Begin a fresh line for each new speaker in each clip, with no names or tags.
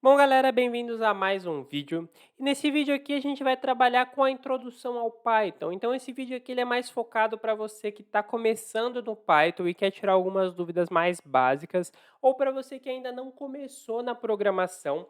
Bom, galera, bem-vindos a mais um vídeo. E nesse vídeo aqui a gente vai trabalhar com a introdução ao Python. Então, esse vídeo aqui ele é mais focado para você que está começando no Python e quer tirar algumas dúvidas mais básicas, ou para você que ainda não começou na programação,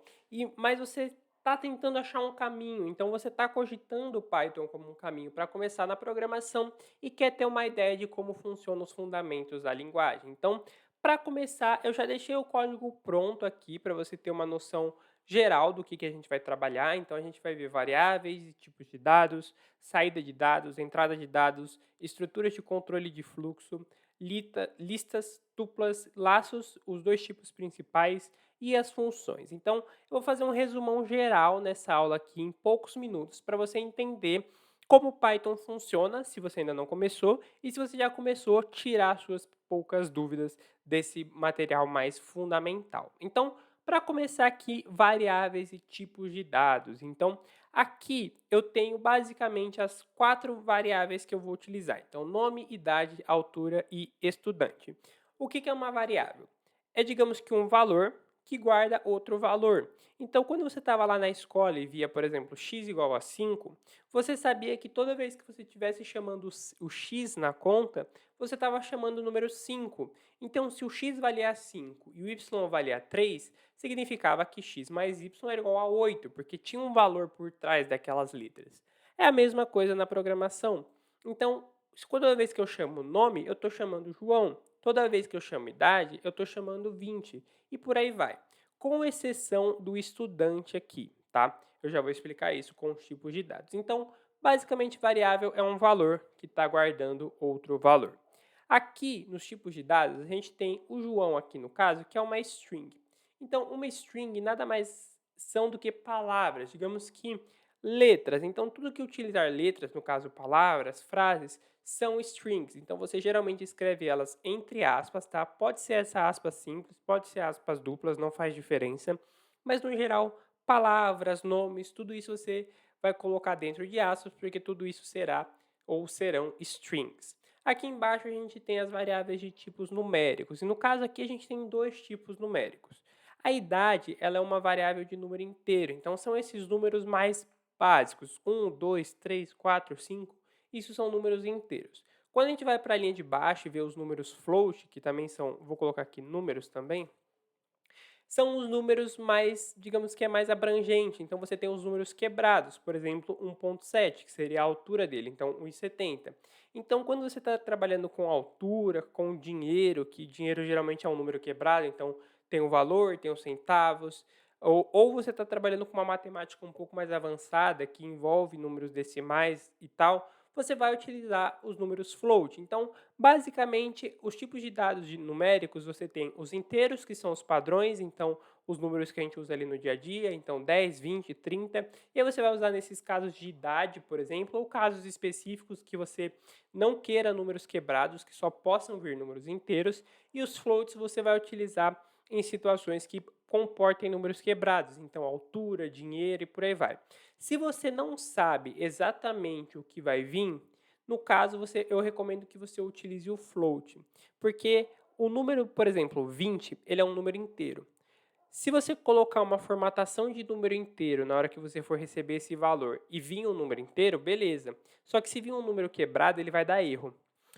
mas você está tentando achar um caminho. Então, você está cogitando o Python como um caminho para começar na programação e quer ter uma ideia de como funcionam os fundamentos da linguagem. Então, para começar, eu já deixei o código pronto aqui para você ter uma noção geral do que a gente vai trabalhar. Então, a gente vai ver variáveis e tipos de dados, saída de dados, entrada de dados, estruturas de controle de fluxo, listas, tuplas, laços, os dois tipos principais e as funções. Então, eu vou fazer um resumão geral nessa aula aqui em poucos minutos para você entender como o Python funciona, se você ainda não começou, e se você já começou, tirar suas poucas dúvidas desse material mais fundamental. Então, para começar aqui, variáveis e tipos de dados. Então, aqui eu tenho basicamente as 4 variáveis que eu vou utilizar. Então, nome, idade, altura e estudante. O que é uma variável? É, digamos que um valor que guarda outro valor. Então, quando você estava lá na escola e via, por exemplo, x igual a 5, você sabia que toda vez que você estivesse chamando o x na conta, você estava chamando o número 5. Então, se o x valia 5 e o y valia 3, significava que x mais y era igual a 8, porque tinha um valor por trás daquelas letras. É a mesma coisa na programação. Então, toda vez que eu chamo nome, eu estou chamando João. Toda vez que eu chamo idade, eu estou chamando 20. E por aí vai. Com exceção do estudante aqui, tá? Eu já vou explicar isso com os tipos de dados. Então, basicamente, variável é um valor que está guardando outro valor. Aqui, nos tipos de dados, a gente tem o João aqui no caso, que é uma string. Então, uma string nada mais são do que palavras, digamos que letras. Então, tudo que utilizar letras, no caso palavras, frases, são strings. Então, você geralmente escreve elas entre aspas, tá? Pode ser essa aspas simples, pode ser aspas duplas, não faz diferença. Mas, no geral, palavras, nomes, tudo isso você vai colocar dentro de aspas, porque tudo isso será ou serão strings. Aqui embaixo a gente tem as variáveis de tipos numéricos, e no caso aqui a gente tem dois tipos numéricos. A idade ela é uma variável de número inteiro, então são esses números mais básicos, 1, 2, 3, 4, 5, isso são números inteiros. Quando a gente vai para a linha de baixo e vê os números float, que também são, vou colocar aqui números também, são os números mais, digamos que é mais abrangente. Então você tem os números quebrados, por exemplo, 1.7, que seria a altura dele, então 1,70. Então quando você está trabalhando com altura, com dinheiro, que dinheiro geralmente é um número quebrado, então tem o valor, tem os centavos, ou você está trabalhando com uma matemática um pouco mais avançada, que envolve números decimais e tal, você vai utilizar os números float. Então, basicamente, os tipos de dados numéricos, você tem os inteiros, que são os padrões, então os números que a gente usa ali no dia a dia, então 10, 20, 30, e aí você vai usar nesses casos de idade, por exemplo, ou casos específicos que você não queira números quebrados, que só possam vir números inteiros, e os floats você vai utilizar em situações que comportem números quebrados, então altura, dinheiro e por aí vai. Se você não sabe exatamente o que vai vir, no caso, eu recomendo que você utilize o float, porque o número, por exemplo, 20, ele é um número inteiro. Se você colocar uma formatação de número inteiro na hora que você for receber esse valor e vir um número inteiro, beleza. Só que se vir um número quebrado, ele vai dar erro.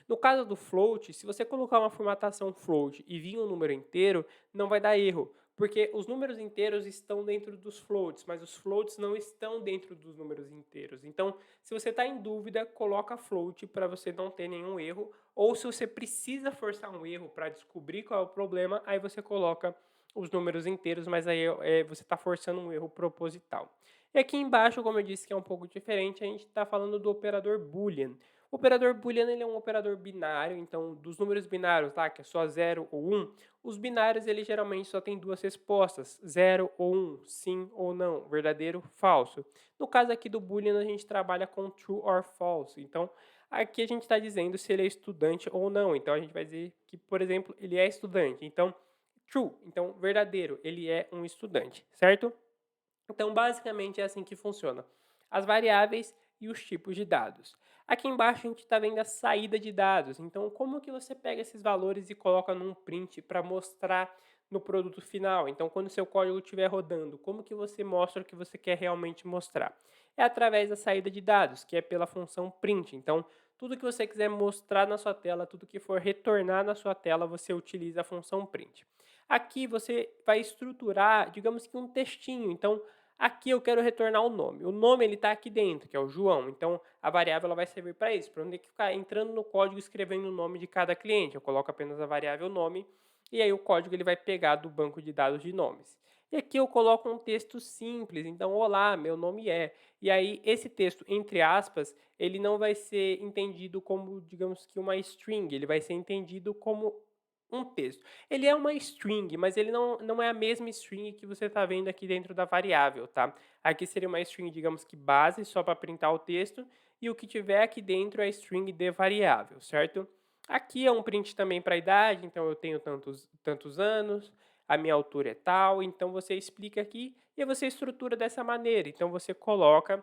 No caso do float, se você colocar uma formatação float e vir um número inteiro, não vai dar erro, porque os números inteiros estão dentro dos floats, mas os floats não estão dentro dos números inteiros. Então, se você está em dúvida, coloca float para você não ter nenhum erro, ou se você precisa forçar um erro para descobrir qual é o problema, aí você coloca os números inteiros, mas aí você está forçando um erro proposital. E aqui embaixo, como eu disse que é um pouco diferente, a gente está falando do operador Boolean. O operador Boolean ele é um operador binário, então dos números binários, tá, que é só 0 ou 1, os binários ele geralmente só tem duas respostas, 0 ou 1, sim ou não, verdadeiro, falso. No caso aqui do Boolean a gente trabalha com true or false, então aqui a gente está dizendo se ele é estudante ou não, então a gente vai dizer que, por exemplo, ele é estudante, então true, então verdadeiro, ele é um estudante, certo? Então, basicamente é assim que funciona. As variáveis e os tipos de dados. Aqui embaixo a gente está vendo a saída de dados. Então, como que você pega esses valores e coloca num print para mostrar no produto final. Então, quando o seu código estiver rodando, como que você mostra o que você quer realmente mostrar? É através da saída de dados, que é pela função print. Então, tudo que você quiser mostrar na sua tela, tudo que for retornar na sua tela, você utiliza a função print. Aqui você vai estruturar, digamos que um textinho. Então, aqui eu quero retornar o nome. O nome ele está aqui dentro, que é o João. Então, a variável ela vai servir para isso, para não ter que ficar entrando no código e escrevendo o nome de cada cliente. Eu coloco apenas a variável nome e aí o código ele vai pegar do banco de dados de nomes. E aqui eu coloco um texto simples. Então, olá, meu nome é. E aí esse texto, entre aspas, ele não vai ser entendido como, digamos que uma string, ele vai ser entendido como um texto. Ele é uma string, mas ele não é a mesma string que você está vendo aqui dentro da variável, tá? Aqui seria uma string, digamos que base, só para printar o texto, e o que tiver aqui dentro é a string de variável, certo? Aqui é um print também para a idade, então eu tenho tantos anos, a minha altura é tal, então você explica aqui e você estrutura dessa maneira. Então você coloca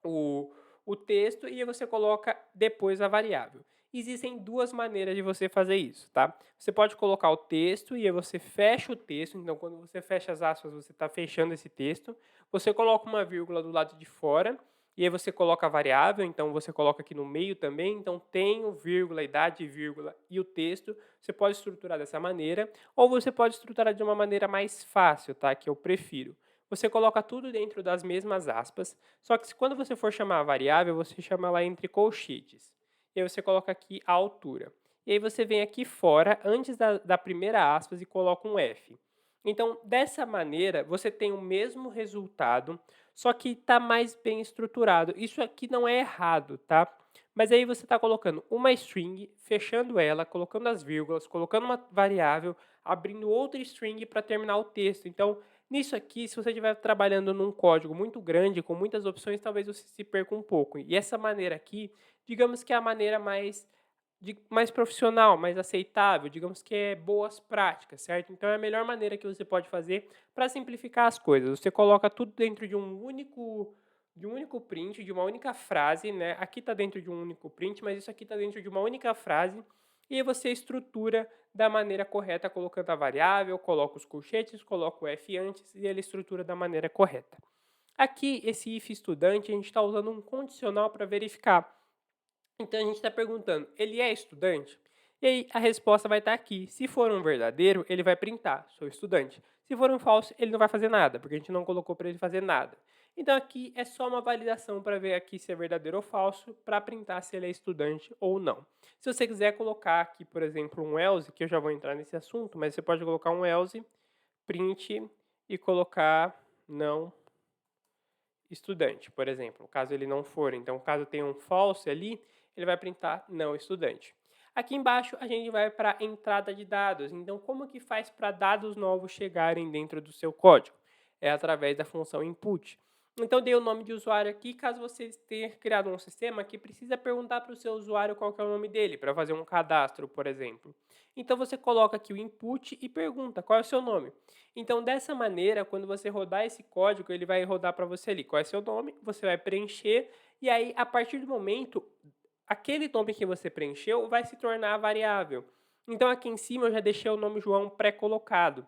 o, o texto e você coloca depois a variável. Existem duas maneiras de você fazer isso, tá? Você pode colocar o texto e aí você fecha o texto. Então, quando você fecha as aspas, você está fechando esse texto. Você coloca uma vírgula do lado de fora e aí você coloca a variável. Então, você coloca aqui no meio também. Então, tenho, vírgula, idade, vírgula e o texto. Você pode estruturar dessa maneira ou você pode estruturar de uma maneira mais fácil, tá? Que eu prefiro. Você coloca tudo dentro das mesmas aspas, só que quando você for chamar a variável, você chama ela entre colchetes. E aí você coloca aqui a altura. E aí você vem aqui fora, antes da primeira aspas, e coloca um F. Então, dessa maneira, você tem o mesmo resultado, só que está mais bem estruturado. Isso aqui não é errado, tá? Mas aí você está colocando uma string, fechando ela, colocando as vírgulas, colocando uma variável, abrindo outra string para terminar o texto. Então, nisso aqui, se você estiver trabalhando num código muito grande, com muitas opções, talvez você se perca um pouco. E essa maneira aqui, digamos que é a maneira mais profissional, mais aceitável, digamos que é boas práticas, certo? Então é a melhor maneira que você pode fazer para simplificar as coisas. Você coloca tudo dentro de um único print, de uma única frase, né? Aqui está dentro de um único print, mas isso aqui está dentro de uma única frase. E aí você estrutura da maneira correta, colocando a variável, coloca os colchetes, coloca o F antes e ele estrutura da maneira correta. Aqui, esse if estudante, a gente está usando um condicional para verificar. Então a gente está perguntando, ele é estudante? E aí a resposta vai estar aqui. Se for um verdadeiro, ele vai printar, sou estudante. Se for um falso, ele não vai fazer nada, porque a gente não colocou para ele fazer nada. Então aqui é só uma validação para ver aqui se é verdadeiro ou falso, para printar se ele é estudante ou não. Se você quiser colocar aqui, por exemplo, um else, que eu já vou entrar nesse assunto, mas você pode colocar um else, print e colocar não estudante, por exemplo, caso ele não for. Então, caso tenha um false ali, ele vai printar não estudante. Aqui embaixo a gente vai para a entrada de dados. Então, como que faz para dados novos chegarem dentro do seu código? É através da função input. Então, dei o nome de usuário aqui, caso você tenha criado um sistema que precisa perguntar para o seu usuário qual que é o nome dele, para fazer um cadastro, por exemplo. Então, você coloca aqui o input e pergunta qual é o seu nome. Então, dessa maneira, quando você rodar esse código, ele vai rodar para você ali qual é seu nome, você vai preencher, e aí, a partir do momento, aquele nome que você preencheu vai se tornar variável. Então, aqui em cima eu já deixei o nome João pré-colocado.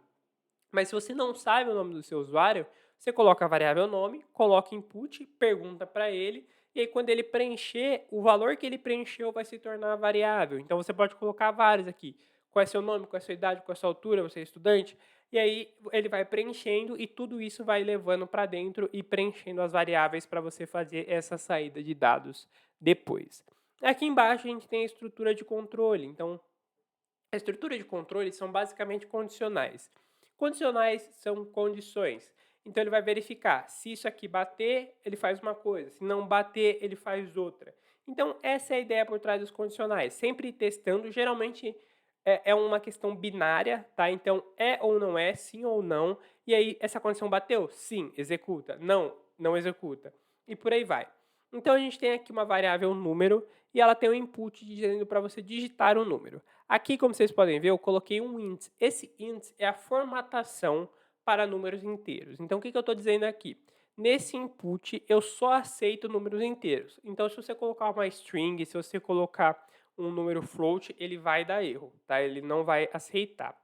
Mas se você não sabe o nome do seu usuário, você coloca a variável nome, coloca input, pergunta para ele, e aí quando ele preencher, o valor que ele preencheu vai se tornar variável. Então você pode colocar vários aqui. Qual é seu nome, qual é sua idade, qual é sua altura, você é estudante? E aí ele vai preenchendo e tudo isso vai levando para dentro e preenchendo as variáveis para você fazer essa saída de dados depois. Aqui embaixo a gente tem a estrutura de controle. Então, a estrutura de controle são basicamente condicionais. Condicionais são condições. Então ele vai verificar se isso aqui bater, ele faz uma coisa, se não bater, ele faz outra. Então essa é a ideia por trás dos condicionais, sempre testando, geralmente é uma questão binária, tá? Então é ou não é, sim ou não, e aí essa condição bateu? Sim, executa. Não, não executa. E por aí vai. Então a gente tem aqui uma variável número e ela tem um input dizendo para você digitar o número. Aqui, como vocês podem ver, eu coloquei um int. Esse int é a formatação para números inteiros. Então, o que eu estou dizendo aqui? Nesse input, eu só aceito números inteiros. Então, se você colocar uma string, se você colocar um número float, ele vai dar erro, tá? Ele não vai aceitar.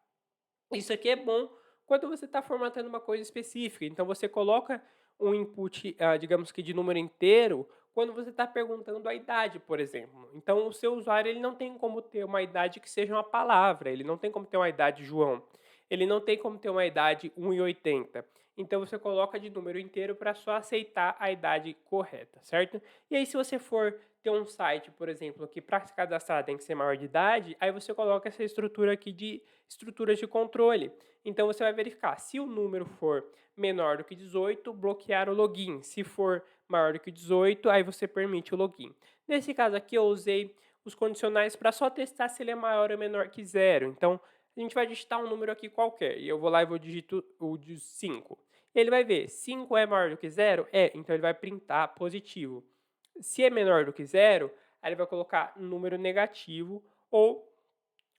Isso aqui é bom quando você está formatando uma coisa específica. Então você coloca um input, digamos que de número inteiro, quando você está perguntando a idade, por exemplo. Então o seu usuário ele não tem como ter uma idade que seja uma palavra, ele não tem como ter uma idade João, ele não tem como ter uma idade 1,80. Então você coloca de número inteiro para só aceitar a idade correta, certo? E aí se você for ter um site, por exemplo, que para se cadastrar tem que ser maior de idade, aí você coloca essa estrutura aqui de estruturas de controle. Então você vai verificar se o número for menor do que 18, bloquear o login. Se for maior do que 18, aí você permite o login. Nesse caso aqui eu usei os condicionais para só testar se ele é maior ou menor que zero. Então a gente vai digitar um número aqui qualquer e eu vou lá e vou digito o de 5. Ele vai ver, 5 é maior do que zero? É, então ele vai printar positivo. Se é menor do que zero, aí ele vai colocar um número negativo ou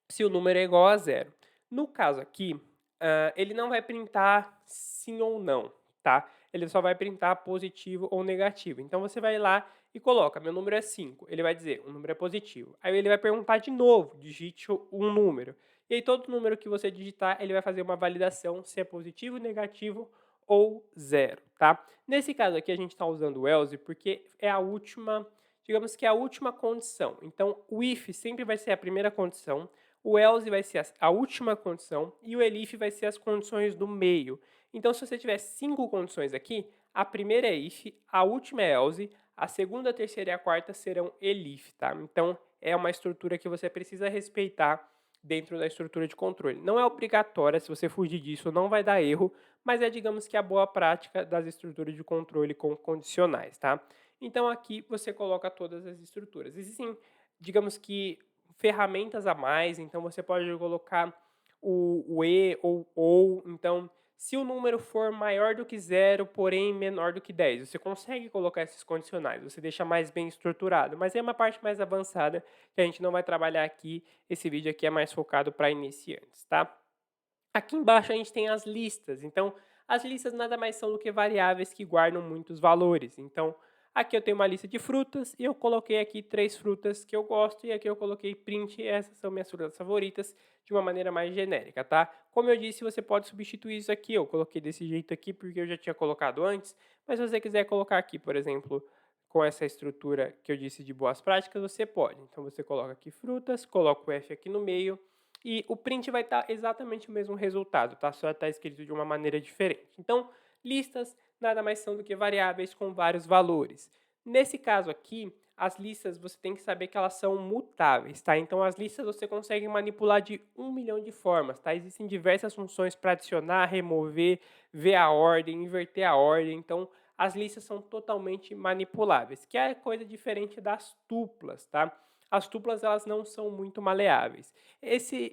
se o número é igual a zero. No caso aqui, ele não vai printar sim ou não, tá? Ele só vai printar positivo ou negativo. Então você vai lá e coloca, meu número é 5. Ele vai dizer, o número é positivo. Aí ele vai perguntar de novo, digite um número. E aí todo número que você digitar, ele vai fazer uma validação se é positivo, negativo ou zero, tá? Nesse caso aqui a gente está usando o else porque é a última, digamos que é a última condição. Então o if sempre vai ser a primeira condição, o else vai ser a última condição e o elif vai ser as condições do meio. Então, se você tiver 5 condições aqui, a primeira é if, a última é else, a segunda, a terceira e a quarta serão elif, tá? Então, é uma estrutura que você precisa respeitar dentro da estrutura de controle. Não é obrigatória, se você fugir disso não vai dar erro, mas é, digamos que a boa prática das estruturas de controle com condicionais, tá? Então, aqui você coloca todas as estruturas. Existem, digamos que ferramentas a mais, então você pode colocar o e ou, então se o número for maior do que zero, porém menor do que 10, você consegue colocar esses condicionais, você deixa mais bem estruturado, mas é uma parte mais avançada que a gente não vai trabalhar aqui, esse vídeo aqui é mais focado para iniciantes, tá? Aqui embaixo a gente tem as listas, então as listas nada mais são do que variáveis que guardam muitos valores, então aqui eu tenho uma lista de frutas e eu coloquei aqui 3 frutas que eu gosto e aqui eu coloquei print e essas são minhas frutas favoritas de uma maneira mais genérica, tá? Como eu disse, você pode substituir isso aqui, eu coloquei desse jeito aqui porque eu já tinha colocado antes, mas se você quiser colocar aqui, por exemplo, com essa estrutura que eu disse de boas práticas, você pode. Então você coloca aqui frutas, coloca o F aqui no meio, e o print vai estar exatamente o mesmo resultado, tá? Só está escrito de uma maneira diferente. Então, listas nada mais são do que variáveis com vários valores. Nesse caso aqui, as listas você tem que saber que elas são mutáveis, tá? Então, as listas você consegue manipular de 1 milhão de formas, tá? Existem diversas funções para adicionar, remover, ver a ordem, inverter a ordem. Então, as listas são totalmente manipuláveis, que é coisa diferente das tuplas, tá? As tuplas elas não são muito maleáveis.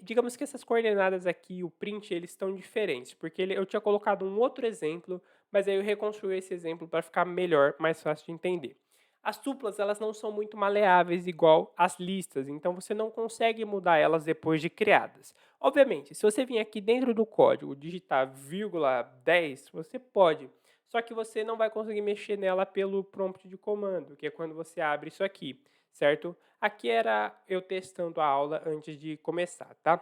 Digamos que essas coordenadas aqui, o print, eles estão diferentes, porque eu tinha colocado um outro exemplo, mas aí eu reconstruí esse exemplo para ficar melhor, mais fácil de entender. As tuplas, elas não são muito maleáveis igual as listas, então você não consegue mudar elas depois de criadas. Obviamente, se você vir aqui dentro do código digitar ,10, você pode, só que você não vai conseguir mexer nela pelo prompt de comando, que é quando você abre isso aqui, certo? Aqui era eu testando a aula antes de começar, tá?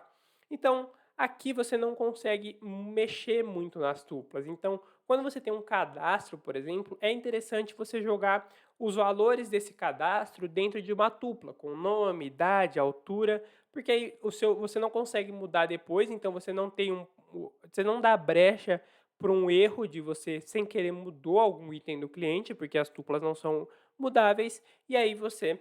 Então, aqui você não consegue mexer muito nas tuplas. Então, quando você tem um cadastro, por exemplo, é interessante você jogar os valores desse cadastro dentro de uma tupla, com nome, idade, altura, porque aí você não consegue mudar depois, então você não tem você não dá brecha para um erro de você sem querer mudou algum item do cliente, porque as tuplas não são mudáveis, e aí você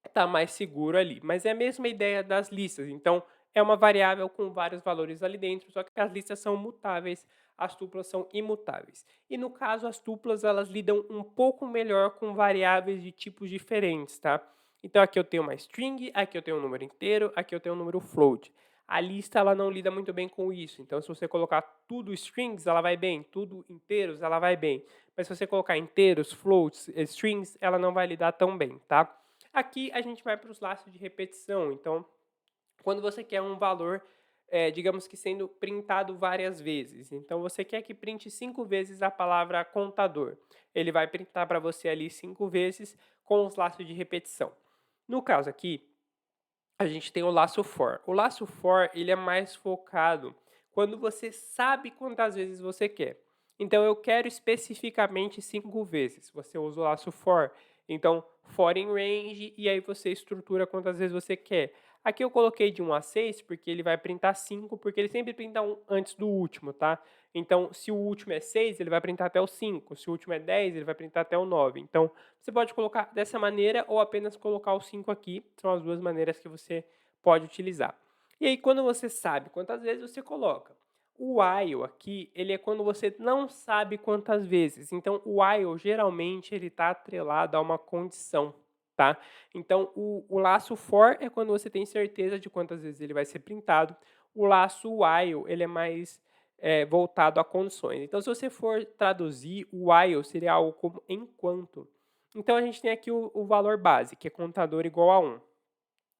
está mais seguro ali. Mas é a mesma ideia das listas. Então, é uma variável com vários valores ali dentro, só que as listas são mutáveis, as tuplas são imutáveis. E no caso, as tuplas elas lidam um pouco melhor com variáveis de tipos diferentes, tá? Então, aqui eu tenho uma string, aqui eu tenho um número inteiro, aqui eu tenho um número float. A lista ela não lida muito bem com isso. Então, se você colocar tudo strings, ela vai bem. Tudo inteiros, ela vai bem. Mas se você colocar inteiros, floats, strings, ela não vai lidar tão bem, tá? Aqui a gente vai para os laços de repetição. Então, quando você quer um valor, digamos que sendo printado várias vezes. Então, você quer que printe 5 vezes a palavra contador. Ele vai printar para você ali 5 vezes com os laços de repetição. No caso aqui, a gente tem o laço for. O laço for ele é mais focado quando você sabe quantas vezes você quer. Então, eu quero especificamente 5 vezes. Você usa o laço for. Então, for in range, e aí você estrutura quantas vezes você quer. Aqui eu coloquei de 1 a 6, porque ele vai printar 5, porque ele sempre printa um antes do último, tá? Então, se o último é 6, ele vai printar até o 5. Se o último é 10, ele vai printar até o 9. Então, você pode colocar dessa maneira ou apenas colocar o 5 aqui. São as duas maneiras que você pode utilizar. E aí, quando você sabe quantas vezes, você coloca. O while aqui, ele é quando você não sabe quantas vezes. Então, o while, geralmente, ele está atrelado a uma condição, tá? Então, o laço for é quando você tem certeza de quantas vezes ele vai ser printado. O laço while, ele é mais voltado a condições. Então, se você for traduzir, o while seria algo como enquanto. Então, a gente tem aqui o valor base, que é contador igual a 1.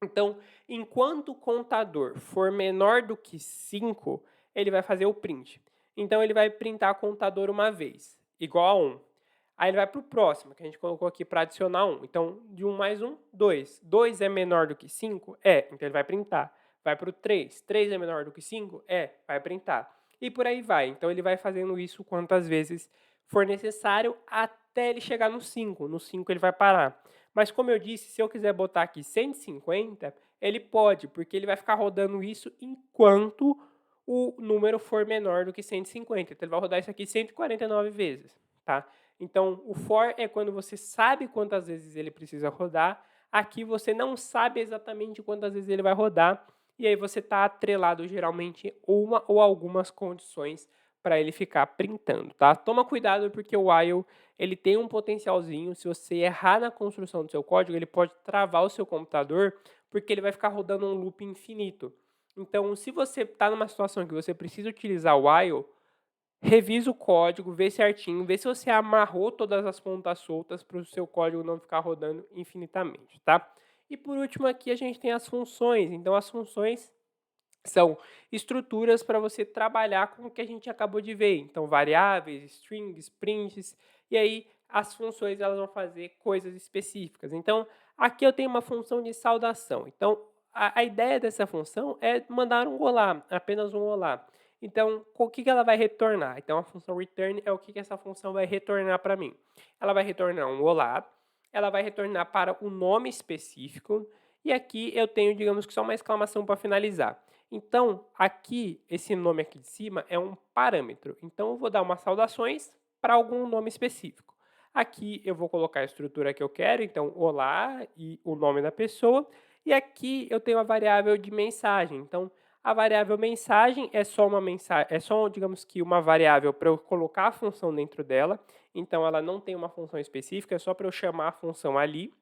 Então, enquanto o contador for menor do que 5, ele vai fazer o print. Então, ele vai printar contador uma vez, igual a 1. Aí ele vai para o próximo, que a gente colocou aqui para adicionar 1. Então, de 1 mais 1, 2. 2 é menor do que 5? É, então ele vai printar. Vai para o 3. 3 é menor do que 5? É, vai printar. E por aí vai. Então, ele vai fazendo isso quantas vezes for necessário até ele chegar no 5. No 5 ele vai parar. Mas como eu disse, se eu quiser botar aqui 150, ele pode, porque ele vai ficar rodando isso enquanto o número for menor do que 150. Então, ele vai rodar isso aqui 149 vezes, tá? Então, o for é quando você sabe quantas vezes ele precisa rodar. Aqui você não sabe exatamente quantas vezes ele vai rodar. E aí você está atrelado geralmente uma ou algumas condições para ele ficar printando, tá? Toma cuidado porque o while ele tem um potencialzinho. Se você errar na construção do seu código, ele pode travar o seu computador porque ele vai ficar rodando um loop infinito. Então, se você está numa situação que você precisa utilizar o while, revisa o código, vê certinho, vê se você amarrou todas as pontas soltas para o seu código não ficar rodando infinitamente, tá? E por último aqui a gente tem as funções. Então, as funções são estruturas para você trabalhar com o que a gente acabou de ver. Então, variáveis, strings, prints, e aí as funções elas vão fazer coisas específicas. Então, aqui eu tenho uma função de saudação. Então, a ideia dessa função é mandar um olá, apenas um olá. Então, o que ela vai retornar? Então, a função return é o que essa função vai retornar para mim. Ela vai retornar um olá, ela vai retornar para um nome específico, e aqui eu tenho, digamos que só uma exclamação para finalizar. Então, aqui, esse nome aqui de cima é um parâmetro. Então, eu vou dar umas saudações para algum nome específico. Aqui eu vou colocar a estrutura que eu quero, então, olá e o nome da pessoa. E aqui eu tenho a variável de mensagem. Então, a variável mensagem é só uma mensagem, é só, digamos que, uma variável para eu colocar a função dentro dela. Então, ela não tem uma função específica, é só para eu chamar a função ali.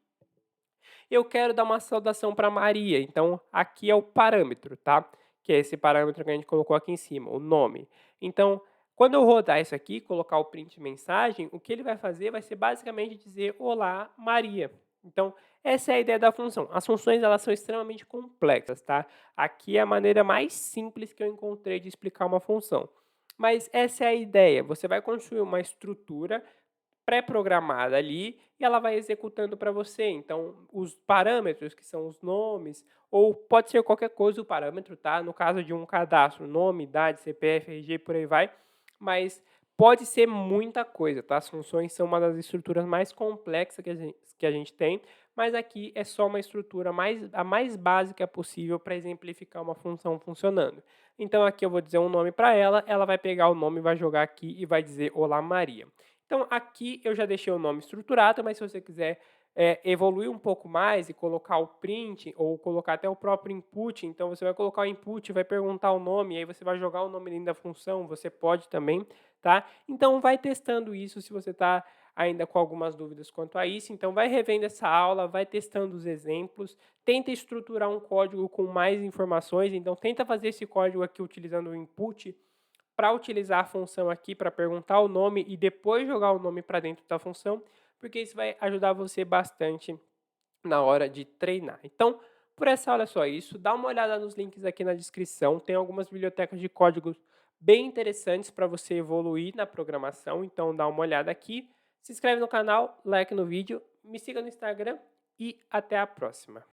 Eu quero dar uma saudação para Maria, então aqui é o parâmetro, tá? Que é esse parâmetro que a gente colocou aqui em cima, o nome. Então, quando eu rodar isso aqui, colocar o print mensagem, o que ele vai fazer vai ser basicamente dizer olá, Maria. Então, essa é a ideia da função. As funções elas são extremamente complexas, tá? Aqui é a maneira mais simples que eu encontrei de explicar uma função. Mas essa é a ideia. Você vai construir uma estrutura pré-programada ali e ela vai executando para você. Então, os parâmetros, que são os nomes, ou pode ser qualquer coisa o parâmetro, tá? No caso de um cadastro, nome, idade, CPF, RG, por aí vai, mas pode ser muita coisa, tá? As funções são uma das estruturas mais complexas que a gente tem, mas aqui é só uma estrutura a mais básica possível para exemplificar uma função funcionando. Então, aqui eu vou dizer um nome para ela, ela vai pegar o nome, vai jogar aqui e vai dizer Olá Maria. Então, aqui eu já deixei o nome estruturado, mas se você quiser evoluir um pouco mais e colocar o print ou colocar até o próprio input, então você vai colocar o input, vai perguntar o nome, aí você vai jogar o nome dentro da função, você pode também, tá? Então, vai testando isso se você está ainda com algumas dúvidas quanto a isso. Então, vai revendo essa aula, vai testando os exemplos, tenta estruturar um código com mais informações. Então, tenta fazer esse código aqui utilizando o input, para utilizar a função aqui para perguntar o nome e depois jogar o nome para dentro da função, porque isso vai ajudar você bastante na hora de treinar. Então, por essa aula é só isso. Dá uma olhada nos links aqui na descrição. Tem algumas bibliotecas de códigos bem interessantes para você evoluir na programação. Então, dá uma olhada aqui. Se inscreve no canal, like no vídeo, me siga no Instagram e até a próxima.